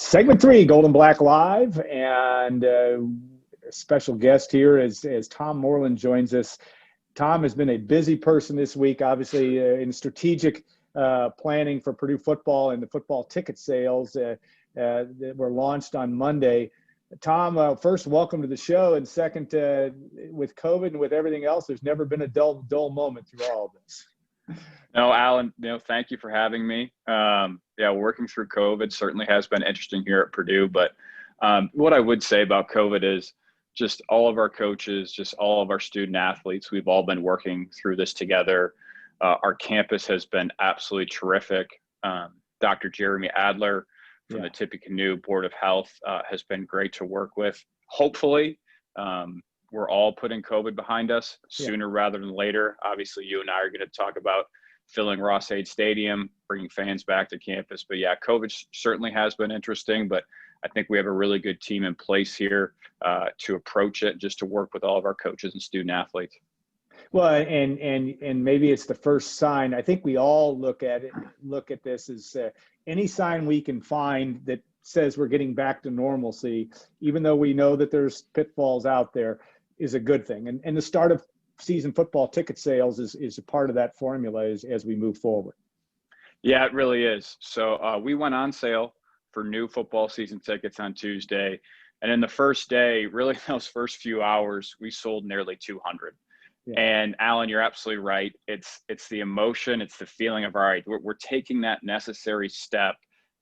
Segment 3, Gold and Black Live, and a special guest here as Tom Moreland joins us. Tom has been a busy person this week, obviously in strategic planning for Purdue football and the football ticket sales that were launched on Monday. Tom, first, welcome to the show, and second, with COVID and with everything else, there's never been a dull moment through all of this. No, Alan, thank you for having me. Working through COVID certainly has been interesting here at Purdue, but what I would say about COVID is just all of our coaches, just all of our student athletes, we've all been working through this together. Our campus has been absolutely terrific. Dr. Jeremy Adler from the Tippecanoe Board of Health has been great to work with. Hopefully, we're all putting COVID behind us sooner rather than later. Obviously, you and I are going to talk about filling Ross-Ade Stadium, bringing fans back to campus. But yeah, COVID certainly has been interesting, but I think we have a really good team in place here to approach it, just to work with all of our coaches and student athletes. Well, and maybe it's the first sign. I think we all look at this as any sign we can find that says we're getting back to normalcy, even though we know that there's pitfalls out there, is a good thing. And the start of season football ticket sales is a part of that formula as we move forward. Yeah, it really is. So we went on sale for new football season tickets on Tuesday. And in the first day, really those first few hours, we sold nearly 200. Yeah. And Alan, you're absolutely right. It's the emotion, it's the feeling of, all right, we're taking that necessary step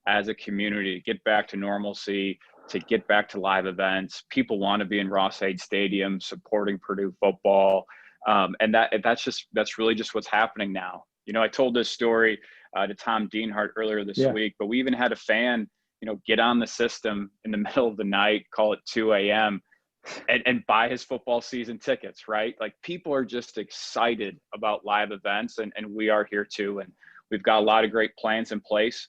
as a community to get back to normalcy, to get back to live events. People want to be in Ross-Ade Stadium supporting Purdue football. And that's really just what's happening now. I told this story to Tom Dienhart earlier this week, but we even had a fan, get on the system in the middle of the night, call it 2 a.m. and buy his football season tickets, right? Like, people are just excited about live events, and we are here too. And we've got a lot of great plans in place.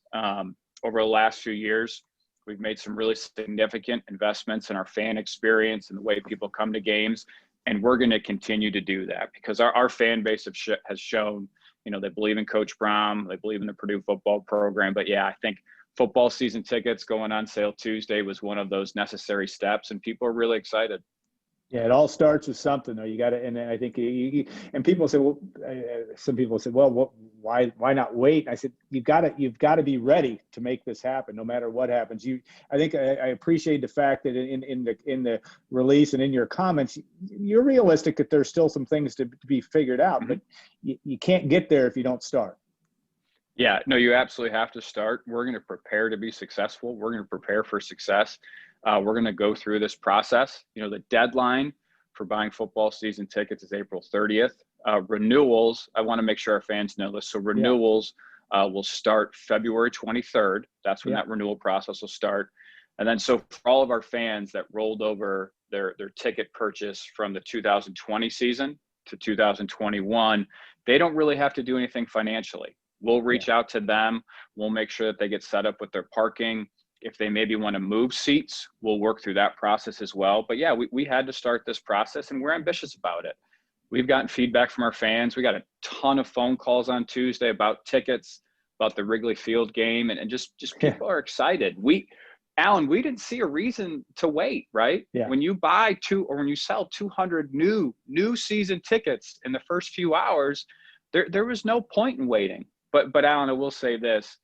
Over the last few years, we've made some really significant investments in our fan experience and the way people come to games. And we're going to continue to do that because our fan base has shown, they believe in Coach Brom, they believe in the Purdue football program. But yeah, I think football season tickets going on sale Tuesday was one of those necessary steps, and people are really excited. Yeah, it all starts with something, though. You got to, and I think, and people say, well, some people say, well, why not wait? I said, you've got to be ready to make this happen, no matter what happens. I think I appreciate the fact that in the release and in your comments, you're realistic that there's still some things to be figured out, but you can't get there if you don't start. Yeah, no, you absolutely have to start. We're going to prepare to be successful. We're going to prepare for success. We're going to go through this process. The deadline for buying football season tickets is April 30th. Renewals, I want to make sure our fans know this. So renewals will start February 23rd. That's when that renewal process will start. And then so for all of our fans that rolled over their ticket purchase from the 2020 season to 2021, they don't really have to do anything financially. We'll reach out to them. We'll make sure that they get set up with their parking. If they maybe want to move seats, we'll work through that process as well. But yeah, we had to start this process, and we're ambitious about it. We've gotten feedback from our fans. We got a ton of phone calls on Tuesday about tickets, about the Wrigley Field game, and just people are excited. Alan, we didn't see a reason to wait, right? Yeah. When you when you sell 200 new season tickets in the first few hours, there was no point in waiting. But Alan, I will say this.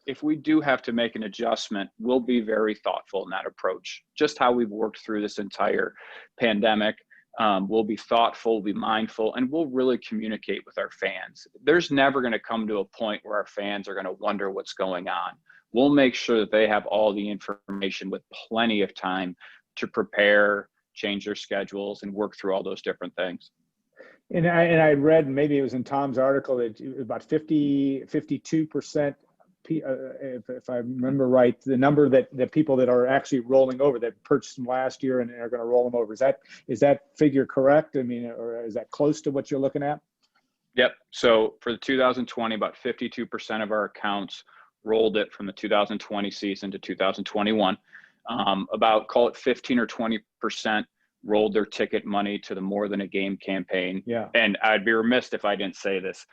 If we do have to make an adjustment, we'll be very thoughtful in that approach. Just how we've worked through this entire pandemic, we'll be thoughtful, we'll be mindful, and we'll really communicate with our fans. There's never going to come to a point where our fans are going to wonder what's going on. We'll make sure that they have all the information with plenty of time to prepare, change their schedules, and work through all those different things. And I read, maybe it was in Tom's article, that about 52%, if I remember right, the number that people that are actually rolling over, that purchased them last year and are going to roll them over. Is that figure correct? I mean, or is that close to what you're looking at? Yep. So for the 2020, about 52% of our accounts rolled it from the 2020 season to 2021. About, call it 15 or 20% rolled their ticket money to the More Than a Game campaign. Yeah. And I'd be remiss if I didn't say this.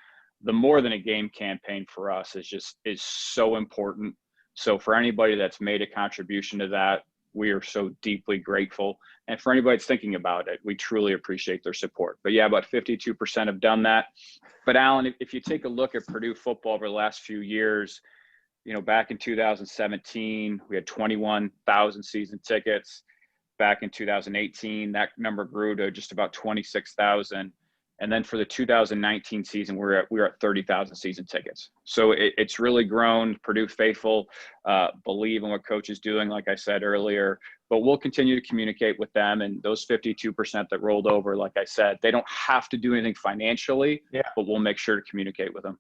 The More Than a Game campaign for us is so important, So for anybody that's made a contribution to that, we are so deeply grateful. And for anybody that's thinking about it, we truly appreciate their support. But yeah, about 52% have done that. But Alan, if you take a look at Purdue football over the last few years, back in 2017, we had 21,000 season tickets. Back in 2018, that number grew to just about 26,000. And then for the 2019 season, we're at 30,000 season tickets. So it's really grown. Purdue faithful believe in what coach is doing, like I said earlier. But we'll continue to communicate with them. And those 52% that rolled over, like I said, they don't have to do anything financially, but we'll make sure to communicate with them.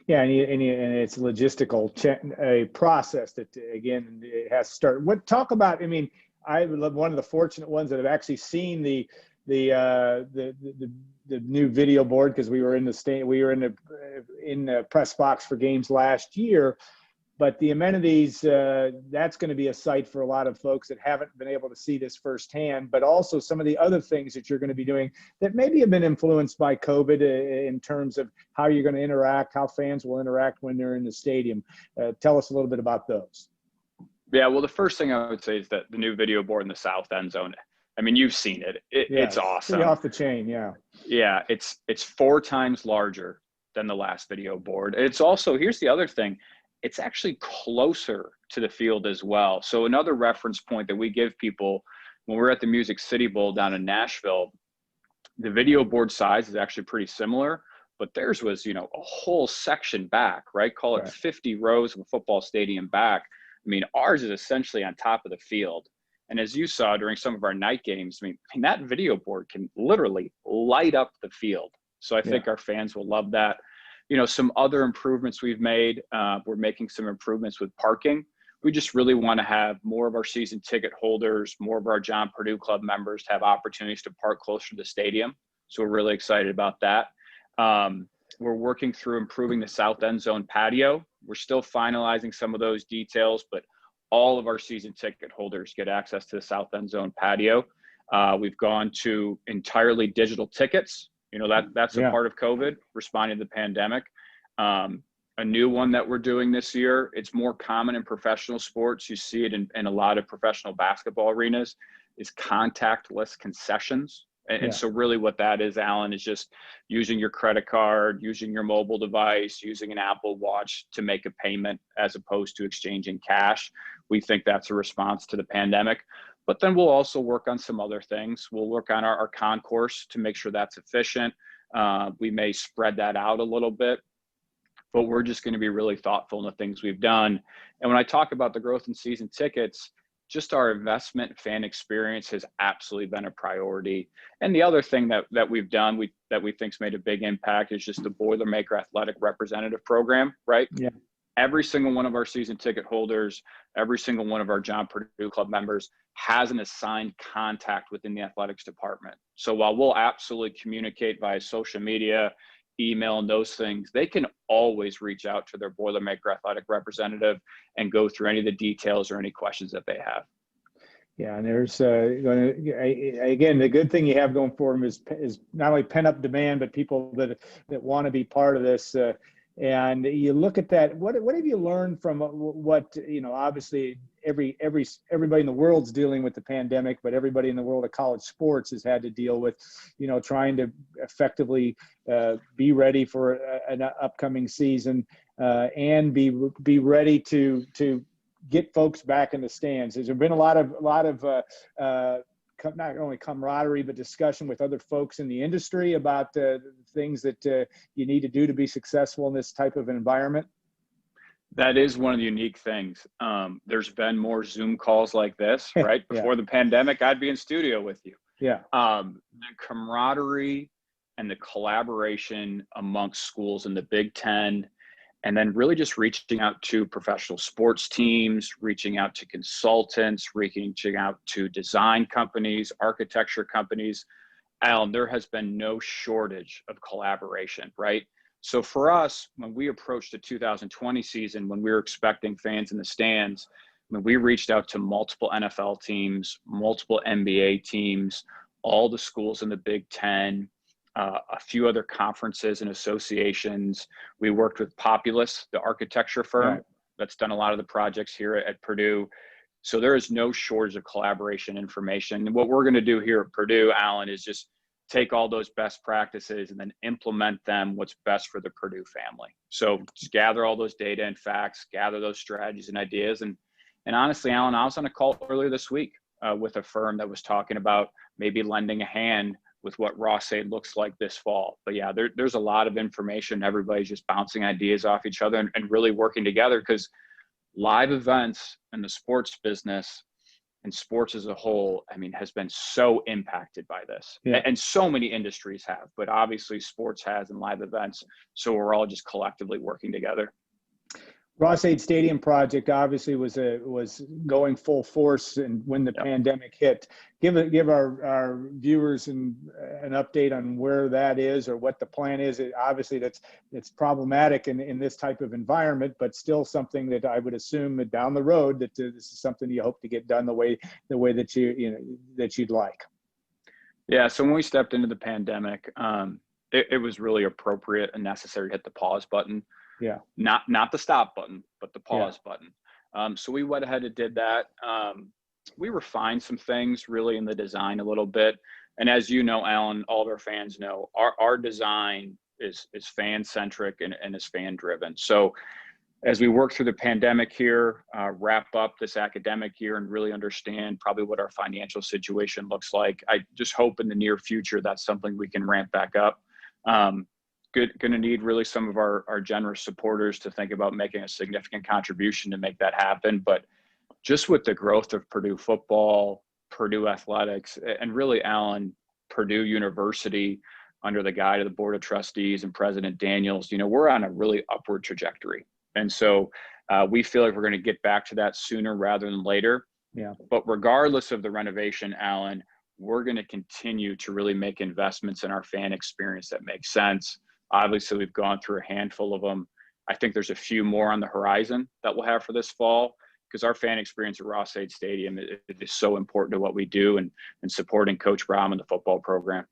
Yeah, and it's a logistical a process that, again, it has to start. Talk about? I mean, I'm one of the fortunate ones that have actually seen the new video board, because we were in the press box for games last year. But the amenities, that's going to be a sight for a lot of folks that haven't been able to see this firsthand, but also some of the other things that you're going to be doing that maybe have been influenced by COVID in terms of how you're going to interact, how fans will interact when they're in the stadium. Tell us a little bit about those. Yeah, well, the first thing I would say is that the new video board in the south end zone, I mean, you've seen it. It's awesome. Pretty off the chain, yeah. Yeah, it's 4 times larger than the last video board. It's also, here's the other thing, it's actually closer to the field as well. So another reference point that we give people when we're at the Music City Bowl down in Nashville, the video board size is actually pretty similar, but theirs was, a whole section back, right? Call it 50 rows of a football stadium back. I mean, ours is essentially on top of the field. And as you saw during some of our night games, I mean that video board can literally light up the field. So I think our fans will love that. Some other improvements we've made, we're making some improvements with parking. We just really want to have more of our season ticket holders, more of our John Purdue Club members to have opportunities to park closer to the stadium. So we're really excited about that. We're working through improving the south end zone patio. We're still finalizing some of those details, but all of our season ticket holders get access to the south end zone patio. We've gone to entirely digital tickets. That's a part of COVID, responding to the pandemic. A new one that we're doing this year, it's more common in professional sports. You see it in a lot of professional basketball arenas, is contactless concessions. And so really what that is, Alan, is just using your credit card, using your mobile device, using an Apple Watch to make a payment as opposed to exchanging cash. We think that's a response to the pandemic. But then we'll also work on some other things. We'll work on our concourse to make sure that's efficient. We may spread that out a little bit, but we're just going to be really thoughtful in the things we've done. And when I talk about the growth in season tickets, just our investment fan experience has absolutely been a priority. And the other thing that we've done that we think's made a big impact is just the Boilermaker Athletic Representative Program, right? Yeah. Every single one of our season ticket holders, every single one of our John Purdue Club members has an assigned contact within the athletics department. So while we'll absolutely communicate via social media, email, and those things, they can always reach out to their Boilermaker Athletic Representative and go through any of the details or any questions that they have. Yeah, and there's again, the good thing you have going for them is not only pent up demand, but people that want to be part of this. And you look at that. What have you learned from what obviously everybody in the world's dealing with the pandemic, but everybody in the world of college sports has had to deal with, trying to effectively be ready for an upcoming season and be ready to get folks back in the stands. There's been a lot of not only camaraderie, but discussion with other folks in the industry about things that you need to do to be successful in this type of environment. That is one of the unique things. There's been more Zoom calls like this, right? Before the pandemic, I'd be in studio with you. Yeah. The camaraderie and the collaboration amongst schools in the Big Ten, and then really just reaching out to professional sports teams, reaching out to consultants, reaching out to design companies, architecture companies. Alan, there has been no shortage of collaboration, right? So for us, when we approached the 2020 season, when we were expecting fans in the stands, when we reached out to multiple NFL teams, multiple NBA teams, all the schools in the Big Ten, a few other conferences and associations. We worked with Populous, the architecture firm. that's done a lot of the projects here at Purdue. So there is no shortage of collaboration information. And what we're going to do here at Purdue, Alan, is just take all those best practices and then implement them what's best for the Purdue family. So just gather all those data and facts, gather those strategies and ideas. And honestly, Alan, I was on a call earlier this week with a firm that was talking about maybe lending a hand with what Ross-Ade looks like this fall. But yeah, there's a lot of information. Everybody's just bouncing ideas off each other and really working together, because live events and the sports business and sports as a whole, I mean, has been so impacted by this. Yeah. And so many industries have, but obviously sports has and live events. So we're all just collectively working together. Ross-Ade Stadium project obviously was going full force, and when the pandemic hit, give our viewers an update on where that is or what the plan is. Obviously it's problematic in this type of environment, but still something that I would assume that down the road that this is something you hope to get done the way that that you'd like. Yeah. So when we stepped into the pandemic, it was really appropriate and necessary to hit the pause button. Yeah. Not the stop button, but the pause button. So we went ahead and did that. We refined some things really in the design a little bit. And as you know, Alan, all of our fans know, our design is fan centric and is fan driven. So as we work through the pandemic here, wrap up this academic year and really understand probably what our financial situation looks like, I just hope in the near future that's something we can ramp back up. Going to need really some of our generous supporters to think about making a significant contribution to make that happen. But just with the growth of Purdue football, Purdue athletics, and really, Alan, Purdue University under the guide of the Board of Trustees and President Daniels, we're on a really upward trajectory. And so we feel like we're going to get back to that sooner rather than later. Yeah. But regardless of the renovation, Alan, we're going to continue to really make investments in our fan experience that make sense. Obviously, we've gone through a handful of them. I think there's a few more on the horizon that we'll have for this fall, because our fan experience at Ross-Ade Stadium is so important to what we do and supporting Coach Brown and the football program.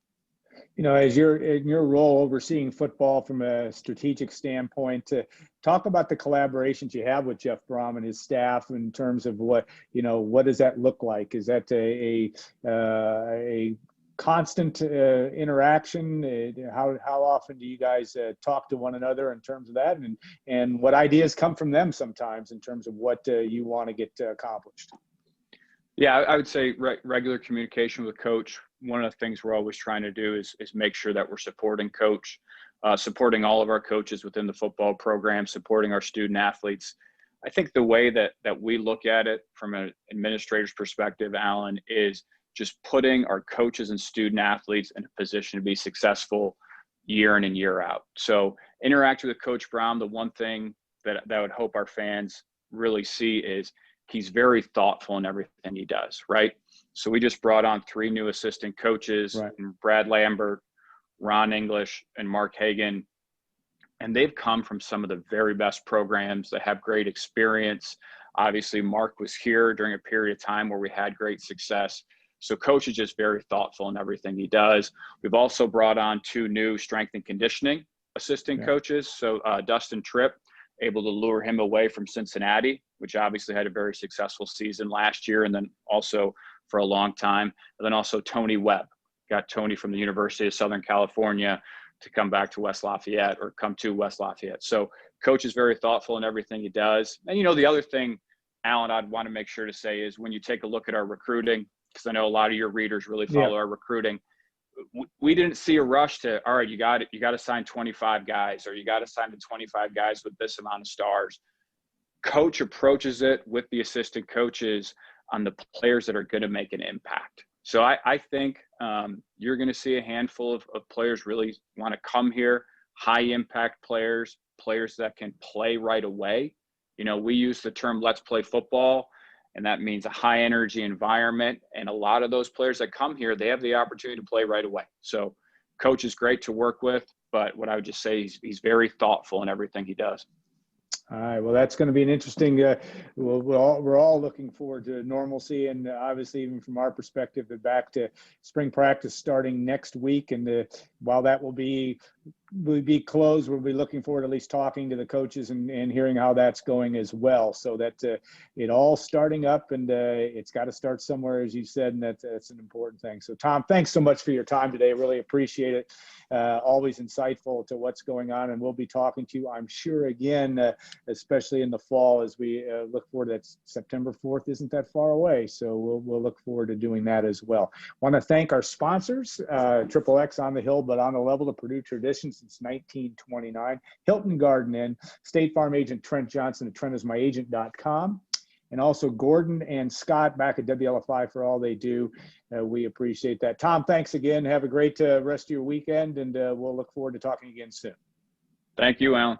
As you're in your role overseeing football from a strategic standpoint, to talk about the collaborations you have with Jeff Brom and his staff in terms of what does that look like? Is that a constant interaction? How often do you guys talk to one another in terms of that, and what ideas come from them sometimes in terms of what you want to get accomplished? Yeah, I would say regular communication with Coach. One of the things we're always trying to do is make sure that we're supporting Coach, supporting all of our coaches within the football program, supporting our student athletes. I think the way that we look at it from an administrator's perspective, Alan, is just putting our coaches and student athletes in a position to be successful year in and year out. So interacting with Coach Brown, the one thing that I would hope our fans really see is he's very thoughtful in everything he does, right? So we just brought on 3 new assistant coaches, right, Brad Lambert, Ron English, and Mark Hagan. And they've come from some of the very best programs that have great experience. Obviously, Mark was here during a period of time where we had great success. So Coach is just very thoughtful in everything he does. We've also brought on 2 new strength and conditioning assistant coaches. So Dustin Tripp, able to lure him away from Cincinnati, which obviously had a very successful season last year, and then also for a long time. And then also Tony Webb, got Tony from the University of Southern California to come back to West Lafayette, or come to West Lafayette. So Coach is very thoughtful in everything he does. And the other thing, Alan, I'd want to make sure to say is when you take a look at our recruiting, because I know a lot of your readers really follow our recruiting, we didn't see a rush to, all right, you got to sign 25 guys, or you got to sign the 25 guys with this amount of stars. Coach approaches it with the assistant coaches on the players that are going to make an impact. So I think you're going to see a handful of players really want to come here, high impact players that can play right away. We use the term "let's play football," and that means a high energy environment. And a lot of those players that come here, they have the opportunity to play right away. So Coach is great to work with, but what I would just say, he's very thoughtful in everything he does. All right. Well, that's going to be an interesting. We're all looking forward to normalcy, and obviously, even from our perspective, back to spring practice starting next week. And while that will be be closed. We'll be looking forward to at least talking to the coaches and hearing how that's going as well. So that it all starting up, and it's got to start somewhere, as you said, and that's an important thing. So Tom, thanks so much for your time today. Really appreciate it. Always insightful to what's going on, and we'll be talking to you, I'm sure, again, especially in the fall as we look forward to that. September 4th isn't that far away, so we'll look forward to doing that as well. Want to thank our sponsors, Triple X on the Hill, but on the level, the Purdue tradition since 1929, Hilton Garden Inn, State Farm agent Trent Johnson at trentismyagent.com, and also Gordon and Scott back at WLFI for all they do. We appreciate that. Tom, thanks again. Have a great rest of your weekend, and we'll look forward to talking again soon. Thank you, Alan.